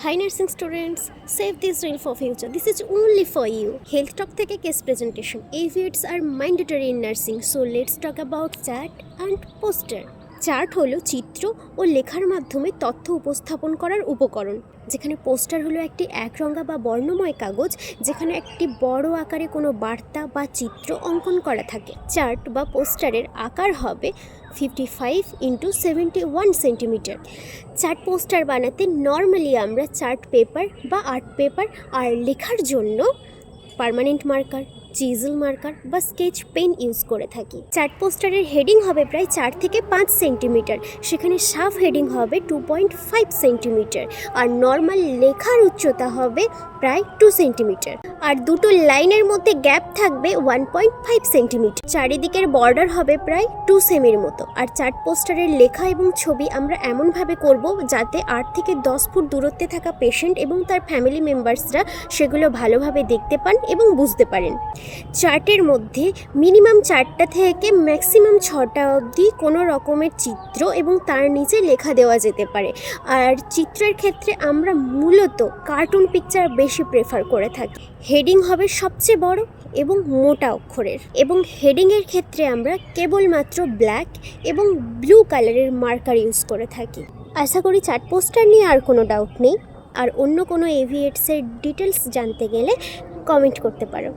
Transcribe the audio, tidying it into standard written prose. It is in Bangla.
Hi nursing students, save this reel for future. This is only for you. Health talk থেকে case presentation. AVITs are mandatory in nursing. So let's talk about chart and poster. Chart হলো চিত্র ও লেখার মাধ্যমে তথ্য উপস্থাপন করার উপকরণ, যেখানে পোস্টার হলো একটি একরঙা বা বর্ণময় কাগজ যেখানে একটি বড় আকারে কোনো বার্তা বা চিত্র অঙ্কন করা থাকে। চার্ট বা পোস্টারের আকার হবে 55x71 সেন্টিমিটার। চার্ট পোস্টার বানাতে নর্মালি আমরা চার্ট পেপার বা আর্ট পেপার আর লেখার জন্য পার্মানেন্ট মার্কার, চিজল মার্কার বা স্কেচ পেন ইউজ করে থাকি। চার্ট পোস্টারের হেডিং হবে প্রায় 4 থেকে 5 সেন্টিমিটার, সেখানে সাব হেডিং হবে 2.5 সেন্টিমিটার, আর নর্মাল লেখার উচ্চতা হবে প্রায় 2 সেন্টিমিটার, আর দুটো লাইনের মধ্যে গ্যাপ থাকবে 1.5 সেন্টিমিটার। চারিদিকের বর্ডার হবে প্রায় 2 সেমির মতো। আর চার্ট পোস্টারের লেখা এবং ছবি আমরা এমনভাবে করব যাতে 8 থেকে 10 ফুট দূরত্বে থাকা পেশেন্ট এবং তার ফ্যামিলি মেম্বার্সরা সেগুলো ভালোভাবে দেখতে পান এবং বুঝতে পারেন। চার্টের মধ্যে মিনিমাম 4টা থেকে ম্যাক্সিমাম 6টা অবধি কোনো রকমের চিত্র এবং তার নিচে লেখা দেওয়া যেতে পারে। আর চিত্রের ক্ষেত্রে আমরা মূলত কার্টুন পিকচার বেশি প্রেফার করে থাকি। হেডিং হবে সবচেয়ে বড় এবং মোটা অক্ষরের, এবং হেডিংয়ের ক্ষেত্রে আমরা কেবলমাত্র ব্ল্যাক এবং ব্লু কালারের মার্কার ইউজ করে থাকি। আশা করি চার্ট পোস্টার নিয়ে আর কোনো ডাউট নেই। আর অন্য কোনো এভিএটসের ডিটেলস জানতে গেলে কমেন্ট করতে পারো।